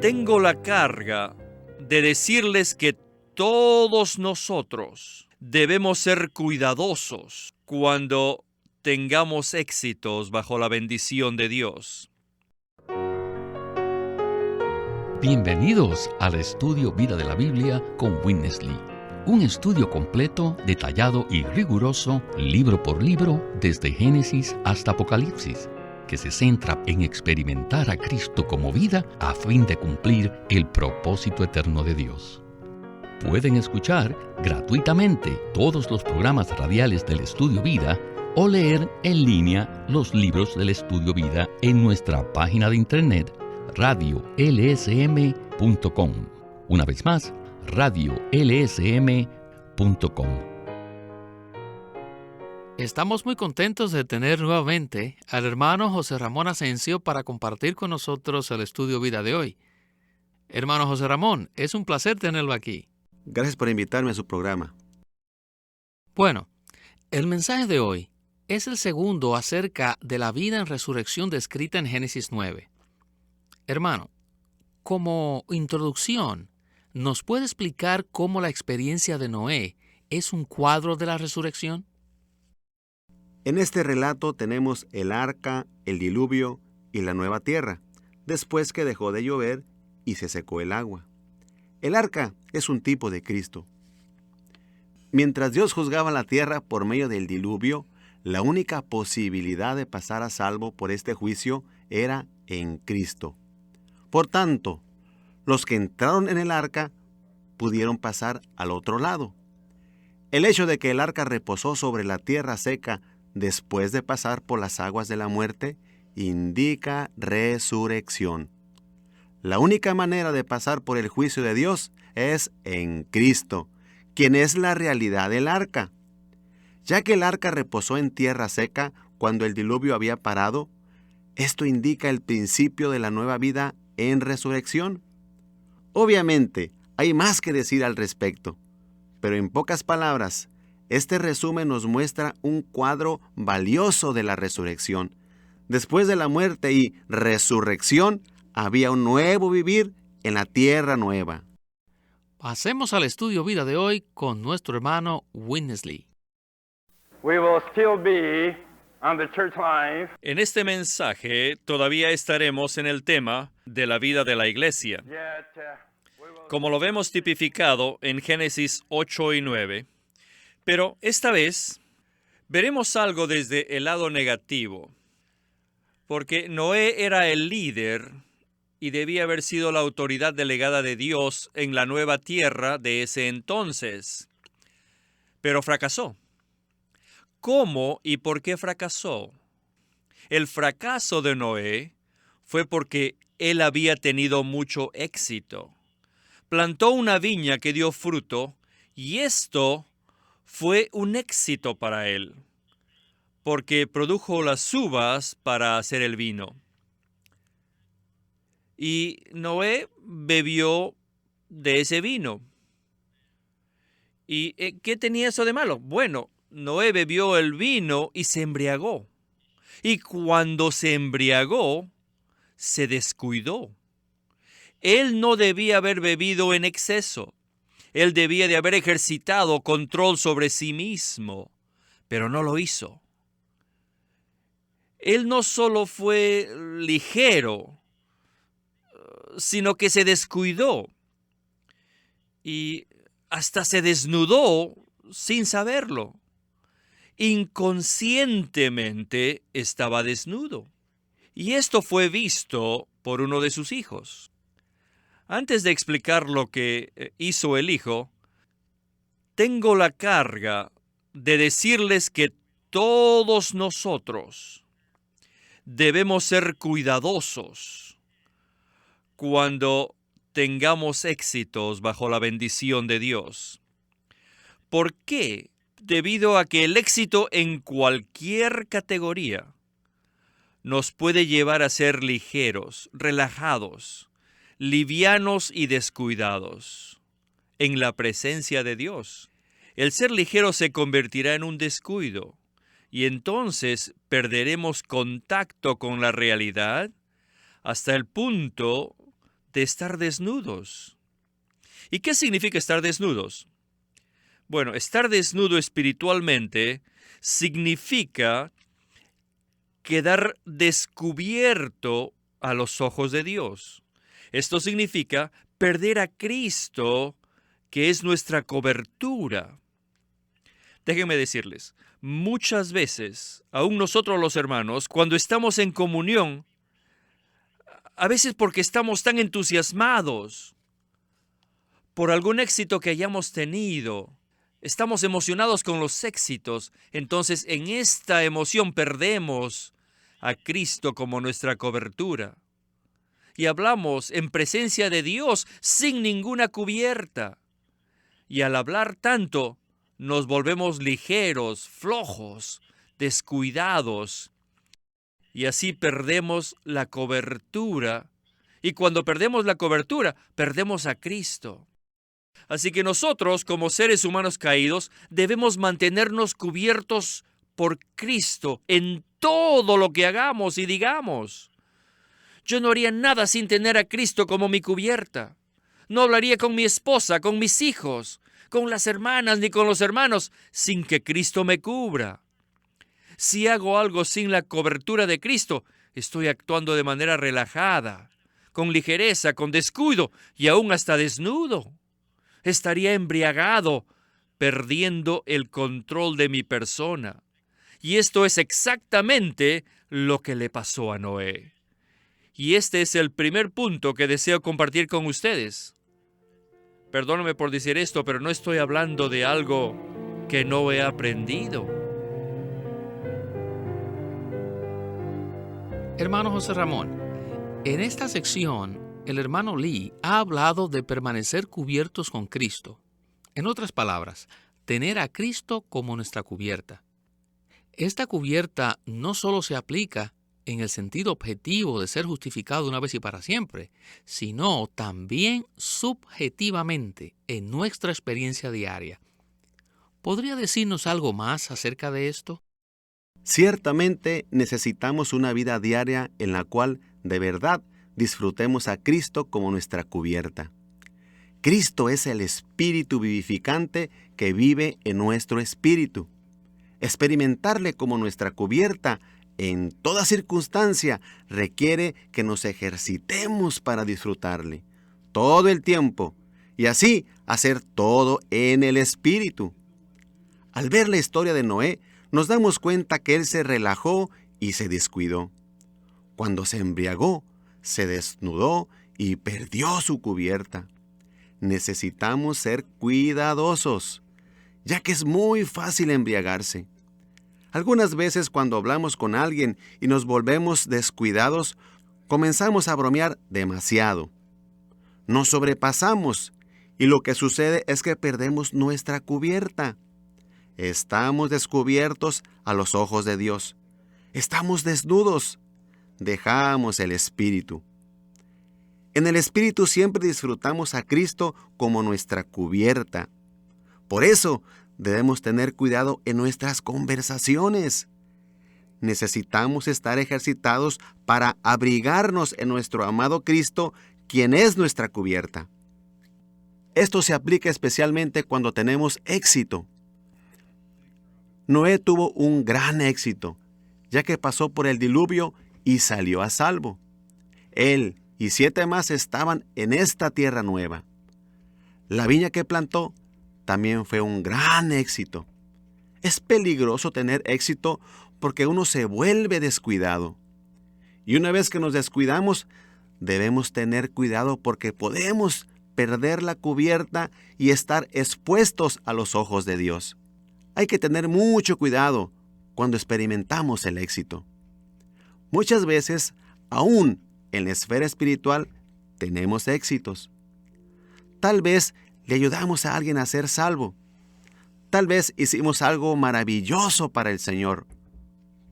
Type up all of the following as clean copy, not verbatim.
Tengo la carga de decirles que todos nosotros debemos ser cuidadosos cuando tengamos éxitos bajo la bendición de Dios. Bienvenidos al estudio Vida de la Biblia con Witness Lee. Un estudio completo, detallado y riguroso, libro por libro, desde Génesis hasta Apocalipsis, que se centra en experimentar a Cristo como vida a fin de cumplir el propósito eterno de Dios. Pueden escuchar gratuitamente todos los programas radiales del Estudio Vida o leer en línea los libros del Estudio Vida en nuestra página de internet radiolsm.com. Una vez más, radiolsm.com. Estamos muy contentos de tener nuevamente al hermano José Ramón Asensio para compartir con nosotros el Estudio Vida de hoy. Hermano José Ramón, es un placer tenerlo aquí. Gracias por invitarme a su programa. Bueno, el mensaje de hoy es el segundo acerca de la vida en resurrección descrita en Génesis 9. Hermano, como introducción, ¿nos puede explicar cómo la experiencia de Noé es un cuadro de la resurrección? En este relato tenemos el arca, el diluvio y la nueva tierra, después que dejó de llover y se secó el agua. El arca es un tipo de Cristo. Mientras Dios juzgaba la tierra por medio del diluvio, la única posibilidad de pasar a salvo por este juicio era en Cristo. Por tanto, los que entraron en el arca pudieron pasar al otro lado. El hecho de que el arca reposó sobre la tierra seca después de pasar por las aguas de la muerte indica resurrección. La única manera de pasar por el juicio de Dios es en Cristo, quien es la realidad del arca. Ya que el arca reposó en tierra seca cuando el diluvio había parado, esto indica el principio de la nueva vida en resurrección. Obviamente, hay más que decir al respecto, pero en pocas palabras, este resumen nos muestra un cuadro valioso de la resurrección. Después de la muerte y resurrección, había un nuevo vivir en la tierra nueva. Pasemos al Estudio Vida de hoy con nuestro hermano Witness Lee. We will still be on the church life. En este mensaje todavía estaremos en el tema de la vida de la iglesia, como lo vemos tipificado en Génesis 8 y 9. Pero esta vez veremos algo desde el lado negativo, porque Noé era el líder y debía haber sido la autoridad delegada de Dios en la nueva tierra de ese entonces, pero fracasó. ¿Cómo y por qué fracasó? El fracaso de Noé fue porque él había tenido mucho éxito. Plantó una viña que dio fruto y esto fue un éxito para él, porque produjo las uvas para hacer el vino. Y Noé bebió de ese vino. ¿Y qué tenía eso de malo? Bueno, Noé bebió el vino y se embriagó. Y cuando se embriagó, se descuidó. Él no debía haber bebido en exceso. Él debía de haber ejercitado control sobre sí mismo, pero no lo hizo. Él no solo fue ligero, sino que se descuidó y hasta se desnudó sin saberlo. Inconscientemente estaba desnudo. Y esto fue visto por uno de sus hijos. Antes de explicar lo que hizo el hijo, tengo la carga de decirles que todos nosotros debemos ser cuidadosos cuando tengamos éxitos bajo la bendición de Dios. ¿Por qué? Debido a que el éxito en cualquier categoría nos puede llevar a ser ligeros, relajados, livianos y descuidados en la presencia de Dios. El ser ligero se convertirá en un descuido y entonces perderemos contacto con la realidad hasta el punto de estar desnudos. ¿Y qué significa estar desnudos? Bueno, estar desnudo espiritualmente significa quedar descubierto a los ojos de Dios. Esto significa perder a Cristo, que es nuestra cobertura. Déjenme decirles, muchas veces, aún nosotros los hermanos, cuando estamos en comunión, a veces porque estamos tan entusiasmados por algún éxito que hayamos tenido, estamos emocionados con los éxitos, entonces en esta emoción perdemos a Cristo como nuestra cobertura. Y hablamos en presencia de Dios sin ninguna cubierta. Y al hablar tanto, nos volvemos ligeros, flojos, descuidados. Y así perdemos la cobertura. Y cuando perdemos la cobertura, perdemos a Cristo. Así que nosotros, como seres humanos caídos, debemos mantenernos cubiertos por Cristo en todo lo que hagamos y digamos. Yo no haría nada sin tener a Cristo como mi cubierta. No hablaría con mi esposa, con mis hijos, con las hermanas ni con los hermanos sin que Cristo me cubra. Si hago algo sin la cobertura de Cristo, estoy actuando de manera relajada, con ligereza, con descuido y aún hasta desnudo. Estaría embriagado, perdiendo el control de mi persona. Y esto es exactamente lo que le pasó a Noé. Y este es el primer punto que deseo compartir con ustedes. Perdóname por decir esto, pero no estoy hablando de algo que no he aprendido. Hermano José Ramón, en esta sección, el hermano Lee ha hablado de permanecer cubiertos con Cristo. En otras palabras, tener a Cristo como nuestra cubierta. Esta cubierta no solo se aplica en el sentido objetivo de ser justificado una vez y para siempre, sino también subjetivamente en nuestra experiencia diaria. ¿Podría decirnos algo más acerca de esto? Ciertamente necesitamos una vida diaria en la cual de verdad disfrutemos a Cristo como nuestra cubierta. Cristo es el Espíritu vivificante que vive en nuestro espíritu. Experimentarle como nuestra cubierta en toda circunstancia requiere que nos ejercitemos para disfrutarle todo el tiempo y así hacer todo en el Espíritu. Al ver la historia de Noé, nos damos cuenta que él se relajó y se descuidó. Cuando se embriagó, se desnudó y perdió su cubierta. Necesitamos ser cuidadosos, ya que es muy fácil embriagarse. Algunas veces cuando hablamos con alguien y nos volvemos descuidados, comenzamos a bromear demasiado. Nos sobrepasamos y lo que sucede es que perdemos nuestra cubierta. Estamos descubiertos a los ojos de Dios. Estamos desnudos. Dejamos el Espíritu. En el Espíritu siempre disfrutamos a Cristo como nuestra cubierta. Por eso debemos tener cuidado en nuestras conversaciones. Necesitamos estar ejercitados para abrigarnos en nuestro amado Cristo, quien es nuestra cubierta. Esto se aplica especialmente cuando tenemos éxito. Noé tuvo un gran éxito, ya que pasó por el diluvio y salió a salvo. Él y 7 más estaban en esta tierra nueva. La viña que plantó también fue un gran éxito. Es peligroso tener éxito porque uno se vuelve descuidado. Y una vez que nos descuidamos, debemos tener cuidado porque podemos perder la cubierta y estar expuestos a los ojos de Dios. Hay que tener mucho cuidado cuando experimentamos el éxito. Muchas veces, aún en la esfera espiritual, tenemos éxitos. Tal vez le ayudamos a alguien a ser salvo. Tal vez hicimos algo maravilloso para el Señor.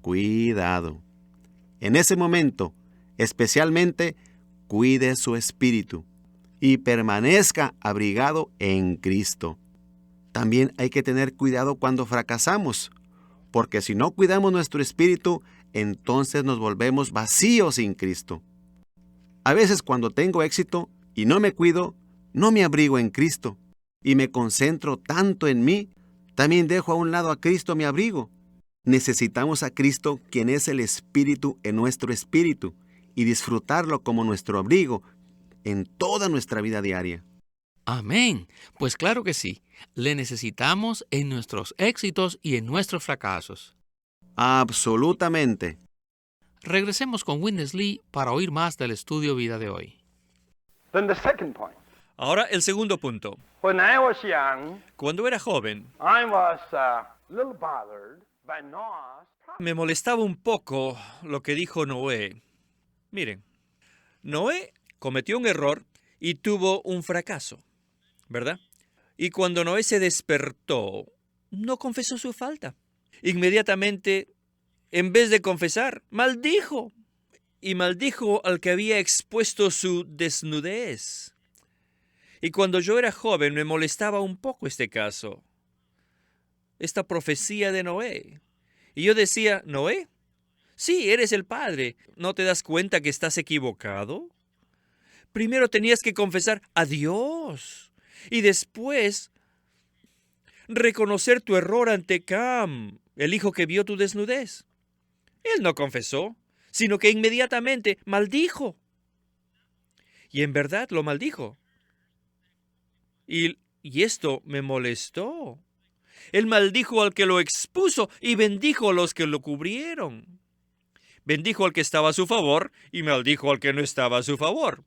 Cuidado. En ese momento, especialmente, cuide su espíritu y permanezca abrigado en Cristo. También hay que tener cuidado cuando fracasamos, porque si no cuidamos nuestro espíritu, entonces nos volvemos vacíos sin Cristo. A veces cuando tengo éxito, y no me cuido, no me abrigo en Cristo, y me concentro tanto en mí, también dejo a un lado a Cristo mi abrigo. Necesitamos a Cristo, quien es el Espíritu en nuestro espíritu, y disfrutarlo como nuestro abrigo en toda nuestra vida diaria. Amén. Pues claro que sí. Le necesitamos en nuestros éxitos y en nuestros fracasos. Absolutamente. Regresemos con Witness Lee para oír más del estudio vida de hoy. Then the second point. Ahora el segundo punto. When I was young, Cuando era joven, I was a little bothered by Noah's prophecy. me molestaba un poco lo que dijo Noé. Miren, Noé cometió un error y tuvo un fracaso, ¿verdad? Y cuando Noé se despertó, no confesó su falta. Inmediatamente, en vez de confesar, maldijo. Y maldijo al que había expuesto su desnudez. Y cuando yo era joven me molestaba un poco este caso, esta profecía de Noé. Y yo decía, Noé, sí, eres el padre. ¿No te das cuenta que estás equivocado? Primero tenías que confesar a Dios y después reconocer tu error ante Cam, el hijo que vio tu desnudez. Él no confesó, sino que inmediatamente maldijo. Y en verdad lo maldijo. Y esto me molestó. Él maldijo al que lo expuso y bendijo a los que lo cubrieron. Bendijo al que estaba a su favor y maldijo al que no estaba a su favor.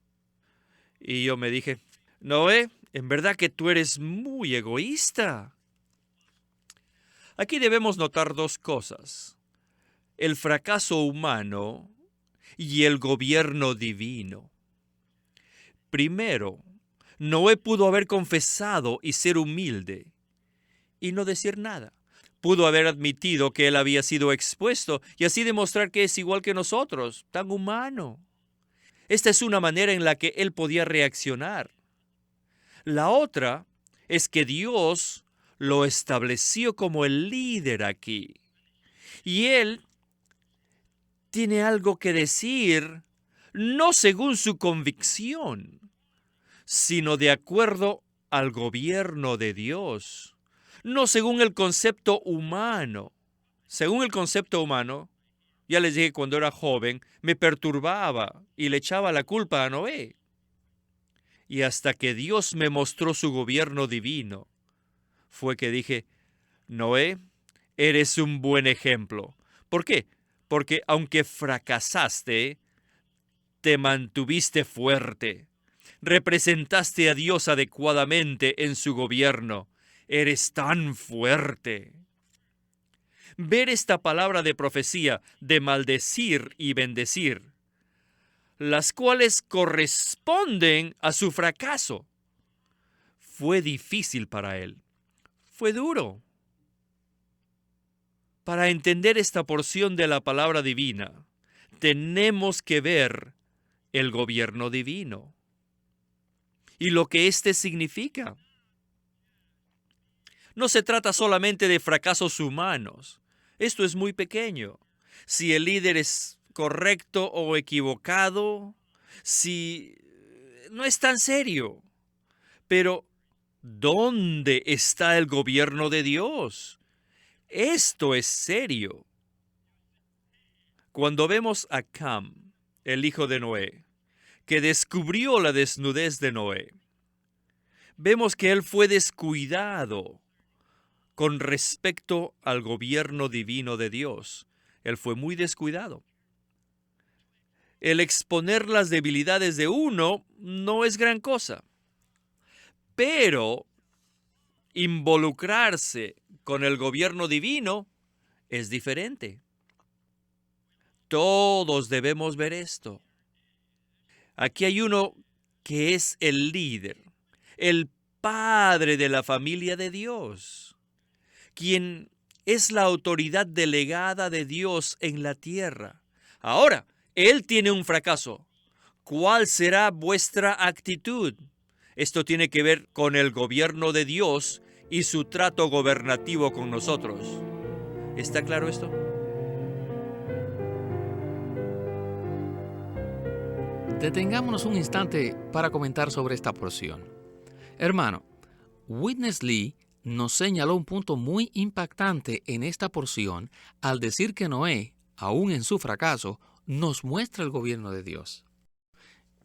Y yo me dije, Noé, en verdad que tú eres muy egoísta. Aquí debemos notar dos cosas: el fracaso humano y el gobierno divino. Primero, Noé pudo haber confesado y ser humilde y no decir nada. Pudo haber admitido que él había sido expuesto y así demostrar que es igual que nosotros, tan humano. Esta es una manera en la que él podía reaccionar. La otra es que Dios lo estableció como el líder aquí. Y él tiene algo que decir, no según su convicción, sino de acuerdo al gobierno de Dios, no según el concepto humano. Según el concepto humano, ya les dije cuando era joven, me perturbaba y le echaba la culpa a Noé. Y hasta que Dios me mostró su gobierno divino, fue que dije, Noé, eres un buen ejemplo. ¿Por qué? Porque aunque fracasaste, te mantuviste fuerte. Representaste a Dios adecuadamente en su gobierno. Eres tan fuerte. Ver esta palabra de profecía de maldecir y bendecir, las cuales corresponden a su fracaso, fue difícil para él. Fue duro. Para entender esta porción de la palabra divina, tenemos que ver el gobierno divino y lo que éste significa. No se trata solamente de fracasos humanos. Esto es muy pequeño. Si el líder es correcto o equivocado, si no es tan serio. Pero, ¿dónde está el gobierno de Dios? Esto es serio. Cuando vemos a Cam, el hijo de Noé, que descubrió la desnudez de Noé, vemos que él fue descuidado con respecto al gobierno divino de Dios. Él fue muy descuidado. El exponer las debilidades de uno no es gran cosa, pero involucrarse con el gobierno divino es diferente. Todos debemos ver esto. Aquí hay uno que es el líder, el padre de la familia de Dios, quien es la autoridad delegada de Dios en la tierra. Ahora, él tiene un fracaso. ¿Cuál será vuestra actitud? Esto tiene que ver con el gobierno de Dios y su trato gobernativo con nosotros. ¿Está claro esto? Detengámonos un instante para comentar sobre esta porción. Hermano, Witness Lee nos señaló un punto muy impactante en esta porción al decir que Noé, aún en su fracaso, nos muestra el gobierno de Dios.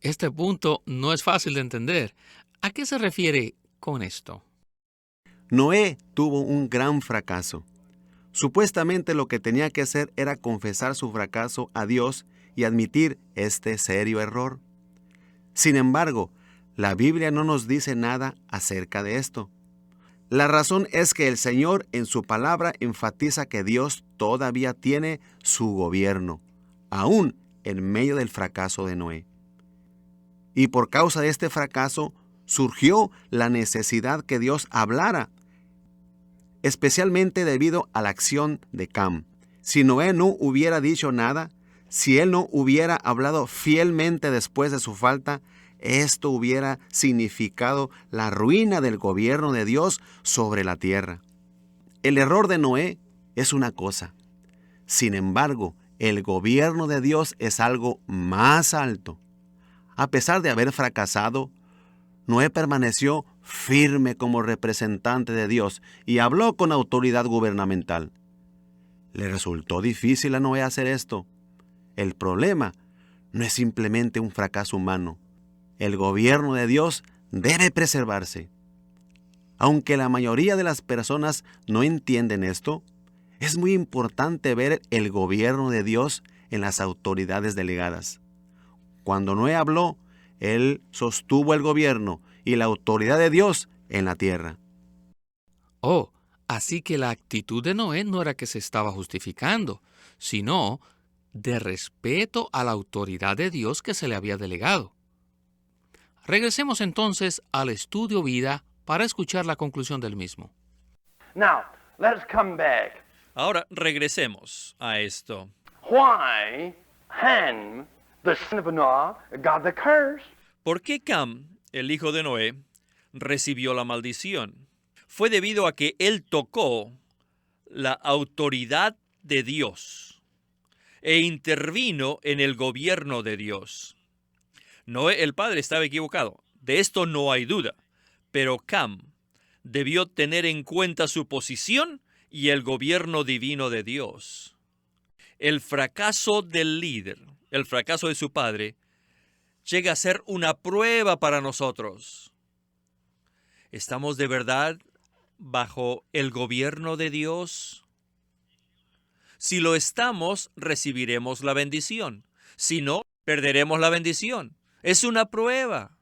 Este punto no es fácil de entender. ¿A qué se refiere con esto? Noé tuvo un gran fracaso. Supuestamente lo que tenía que hacer era confesar su fracaso a Dios y admitir este serio error. Sin embargo, la Biblia no nos dice nada acerca de esto. La razón es que el Señor en su palabra enfatiza que Dios todavía tiene su gobierno, aún en medio del fracaso de Noé. Y por causa de este fracaso surgió la necesidad que Dios hablara, especialmente debido a la acción de Cam. Si Noé no hubiera dicho nada, si él no hubiera hablado fielmente después de su falta, esto hubiera significado la ruina del gobierno de Dios sobre la tierra. El error de Noé es una cosa. Sin embargo, el gobierno de Dios es algo más alto. A pesar de haber fracasado, Noé permaneció firme como representante de Dios y habló con autoridad gubernamental. Le resultó difícil a Noé hacer esto. El problema no es simplemente un fracaso humano. El gobierno de Dios debe preservarse. Aunque la mayoría de las personas no entienden esto, es muy importante ver el gobierno de Dios en las autoridades delegadas. Cuando Noé habló, él sostuvo el gobierno y la autoridad de Dios en la tierra. Oh, así que la actitud de Noé no era que se estaba justificando, sino de respeto a la autoridad de Dios que se le había delegado. Regresemos entonces al estudio vida para escuchar la conclusión del mismo. Now, let's come back. Ahora regresemos a esto. Why Ham, the son of Noah, got the curse? ¿Por qué Cam, el hijo de Noé, recibió la maldición? Fue debido a que él tocó la autoridad de Dios e intervino en el gobierno de Dios. Noé, el padre, estaba equivocado. De esto no hay duda. Pero Cam debió tener en cuenta su posición y el gobierno divino de Dios. El fracaso del líder, el fracaso de su padre, llega a ser una prueba para nosotros. ¿Estamos de verdad bajo el gobierno de Dios? Si lo estamos, recibiremos la bendición. Si no, perderemos la bendición. Es una prueba.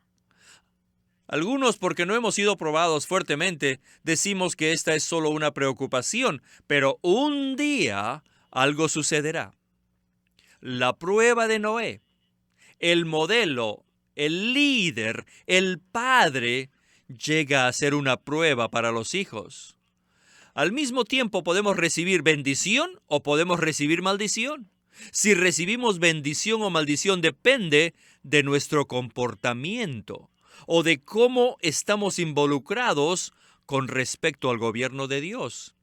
Algunos, porque no hemos sido probados fuertemente, decimos que esta es solo una preocupación, pero un día algo sucederá. La prueba de Noé, el modelo, el líder, el padre, llega a ser una prueba para los hijos. Al mismo tiempo podemos recibir bendición o podemos recibir maldición. Si recibimos bendición o maldición depende de nuestro comportamiento o de cómo estamos involucrados con respecto al gobierno de Dios.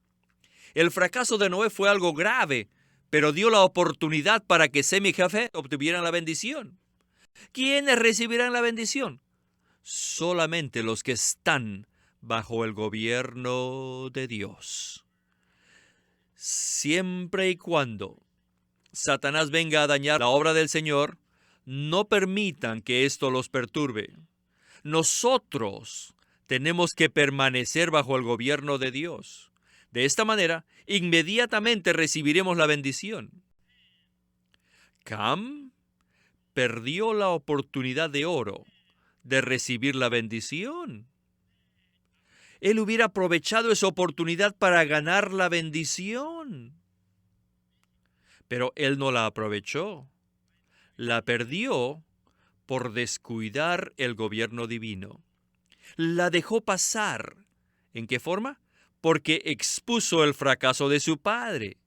El fracaso de Noé fue algo grave, pero dio la oportunidad para que Sem y Jafet obtuvieran la bendición. ¿Quiénes recibirán la bendición? Solamente los que están bajo el gobierno de Dios. Siempre y cuando Satanás venga a dañar la obra del Señor, no permitan que esto los perturbe. Nosotros tenemos que permanecer bajo el gobierno de Dios. De esta manera, inmediatamente recibiremos la bendición. Cam perdió la oportunidad de oro de recibir la bendición. Él hubiera aprovechado esa oportunidad para ganar la bendición. Pero él no la aprovechó. La perdió por descuidar el gobierno divino. La dejó pasar. ¿En qué forma? Porque expuso el fracaso de su padre.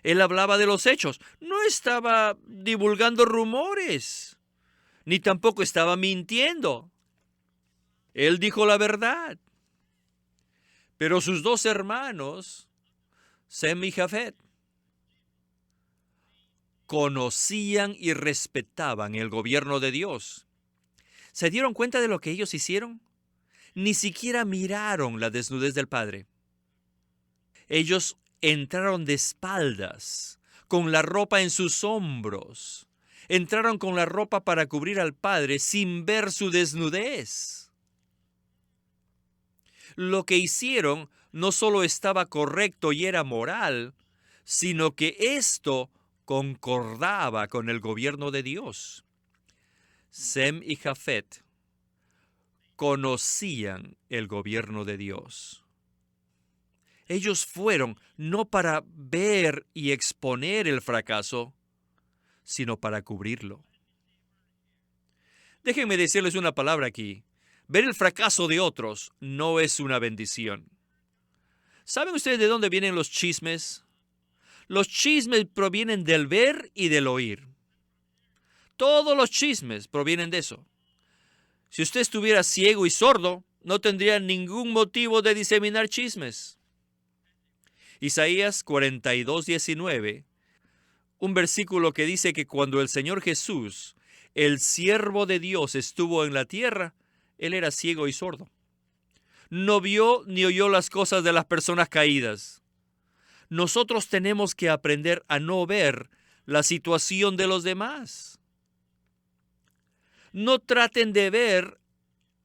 Él hablaba de los hechos. No estaba divulgando rumores, ni tampoco estaba mintiendo. Él dijo la verdad. Pero sus dos hermanos, Sem y Jafet, conocían y respetaban el gobierno de Dios. ¿Se dieron cuenta de lo que ellos hicieron? Ni siquiera miraron la desnudez del Padre. Ellos entraron de espaldas, con la ropa en sus hombros. Entraron con la ropa para cubrir al Padre sin ver su desnudez. Lo que hicieron no solo estaba correcto y era moral, sino que esto concordaba con el gobierno de Dios. Sem y Jafet conocían el gobierno de Dios. Ellos fueron no para ver y exponer el fracaso, sino para cubrirlo. Déjenme decirles una palabra aquí. Ver el fracaso de otros no es una bendición. ¿Saben ustedes de dónde vienen los chismes? Los chismes provienen del ver y del oír. Todos los chismes provienen de eso. Si usted estuviera ciego y sordo, no tendría ningún motivo de diseminar chismes. Isaías 42:19, un versículo que dice que cuando el Señor Jesús, el siervo de Dios, estuvo en la tierra, Él era ciego y sordo. No vio ni oyó las cosas de las personas caídas. Nosotros tenemos que aprender a no ver la situación de los demás. No traten de ver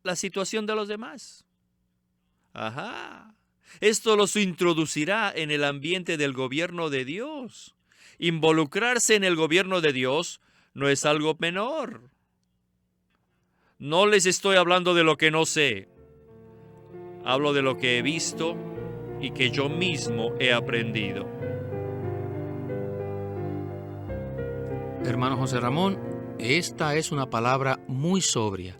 la situación de los demás. Esto los introducirá en el ambiente del gobierno de Dios. Involucrarse en el gobierno de Dios no es algo menor. No les estoy hablando de lo que no sé. Hablo de lo que he visto y que yo mismo he aprendido. Hermano José Ramón, esta es una palabra muy sobria.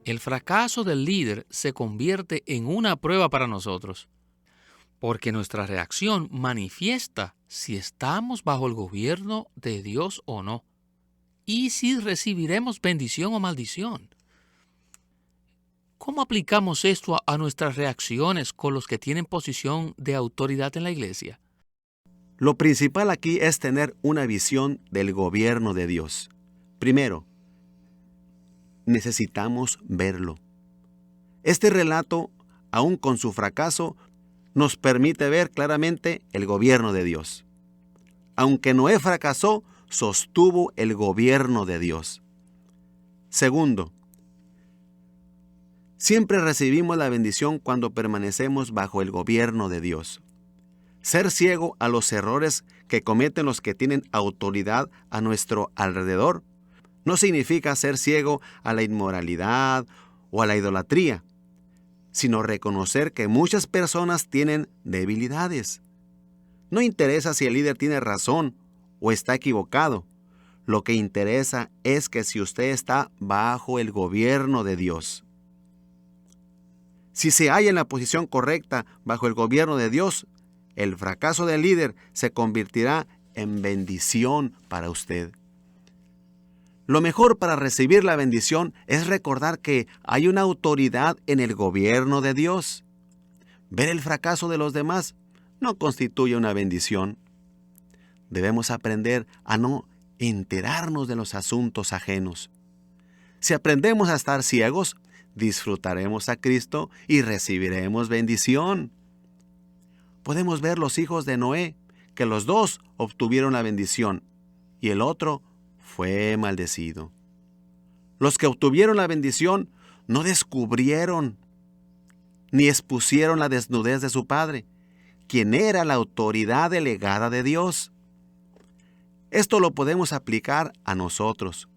El fracaso del líder se convierte en una prueba para nosotros, porque nuestra reacción manifiesta si estamos bajo el gobierno de Dios o no, y si recibiremos bendición o maldición. ¿Cómo aplicamos esto a nuestras reacciones con los que tienen posición de autoridad en la iglesia? Lo principal aquí es tener una visión del gobierno de Dios. Primero, necesitamos verlo. Este relato, aun con su fracaso, nos permite ver claramente el gobierno de Dios. Aunque Noé fracasó, sostuvo el gobierno de Dios. Segundo, siempre recibimos la bendición cuando permanecemos bajo el gobierno de Dios. Ser ciego a los errores que cometen los que tienen autoridad a nuestro alrededor no significa ser ciego a la inmoralidad o a la idolatría, sino reconocer que muchas personas tienen debilidades. No interesa si el líder tiene razón o está equivocado. Lo que interesa es que si usted está bajo el gobierno de Dios. Si se halla en la posición correcta bajo el gobierno de Dios, el fracaso del líder se convertirá en bendición para usted. Lo mejor para recibir la bendición es recordar que hay una autoridad en el gobierno de Dios. Ver el fracaso de los demás no constituye una bendición. Debemos aprender a no enterarnos de los asuntos ajenos. Si aprendemos a estar ciegos, disfrutaremos a Cristo y recibiremos bendición. Podemos ver los hijos de Noé, que los dos obtuvieron la bendición y el otro fue maldecido. Los que obtuvieron la bendición no descubrieron ni expusieron la desnudez de su padre, quien era la autoridad delegada de Dios. Esto lo podemos aplicar a nosotros.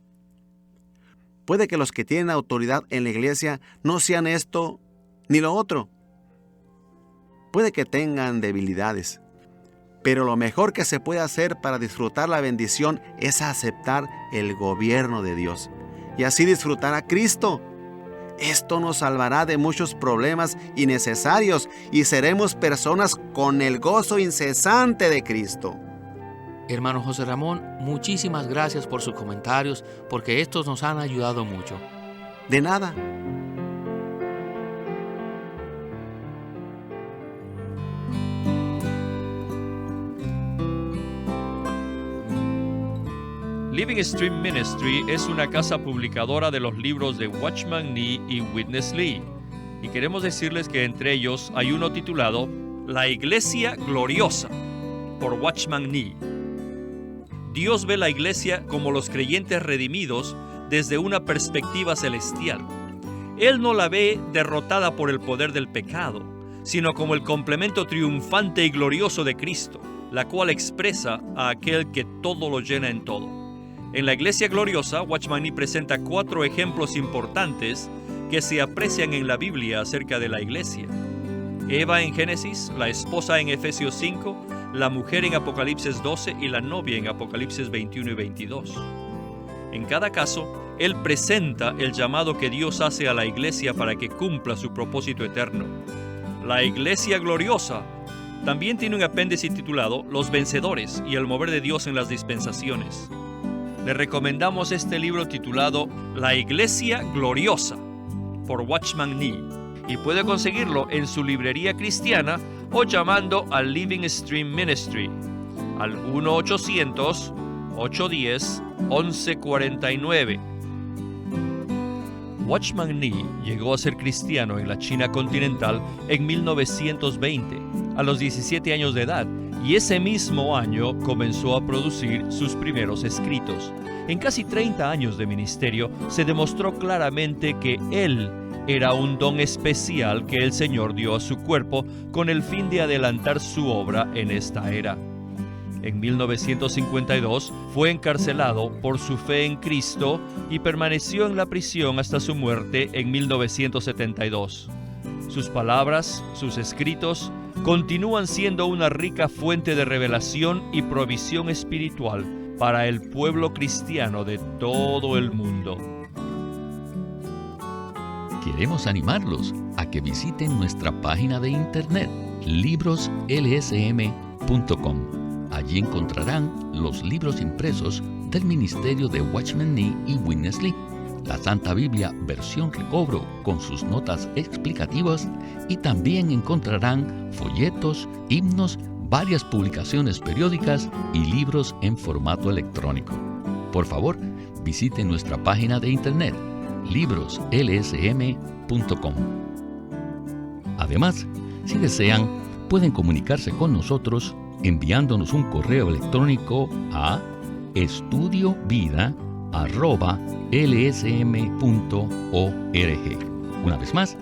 Puede que los que tienen autoridad en la iglesia no sean esto ni lo otro. Puede que tengan debilidades, pero lo mejor que se puede hacer para disfrutar la bendición es aceptar el gobierno de Dios y así disfrutar a Cristo. Esto nos salvará de muchos problemas innecesarios y seremos personas con el gozo incesante de Cristo. Hermano José Ramón, muchísimas gracias por sus comentarios, porque estos nos han ayudado mucho. De nada. Living Stream Ministry es una casa publicadora de los libros de Watchman Nee y Witness Lee. Y queremos decirles que entre ellos hay uno titulado La Iglesia Gloriosa, por Watchman Nee. Dios ve la iglesia como los creyentes redimidos desde una perspectiva celestial. Él no la ve derrotada por el poder del pecado, sino como el complemento triunfante y glorioso de Cristo, la cual expresa a aquel que todo lo llena en todo. En la Iglesia Gloriosa, Watchman Nee presenta 4 ejemplos importantes que se aprecian en la Biblia acerca de la iglesia. Eva en Génesis, la esposa en Efesios 5, la mujer en Apocalipsis 12 y la novia en Apocalipsis 21 y 22. En cada caso, él presenta el llamado que Dios hace a la iglesia para que cumpla su propósito eterno. La Iglesia Gloriosa también tiene un apéndice titulado Los Vencedores y el mover de Dios en las dispensaciones. Le recomendamos este libro titulado La Iglesia Gloriosa, por Watchman Nee, y puede conseguirlo en su librería cristiana o llamando al Living Stream Ministry al 1-800-810-1149. Watchman Nee llegó a ser cristiano en la China continental en 1920, a los 17 años de edad, y ese mismo año comenzó a producir sus primeros escritos. En casi 30 años de ministerio se demostró claramente que él era un don especial que el Señor dio a su cuerpo con el fin de adelantar su obra en esta era. En 1952 fue encarcelado por su fe en Cristo y permaneció en la prisión hasta su muerte en 1972. Sus palabras, sus escritos, continúan siendo una rica fuente de revelación y provisión espiritual para el pueblo cristiano de todo el mundo. Queremos animarlos a que visiten nuestra página de internet, libroslsm.com. Allí encontrarán los libros impresos del ministerio de Watchman Nee y Witness Lee, la Santa Biblia versión recobro con sus notas explicativas, y también encontrarán folletos, himnos, varias publicaciones periódicas y libros en formato electrónico. Por favor, visiten nuestra página de internet, libroslsm.com. Además, si desean, pueden comunicarse con nosotros enviándonos un correo electrónico a estudiovida@lsm.org. Una vez más,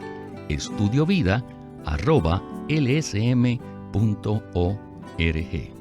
estudiovida@lsm.org.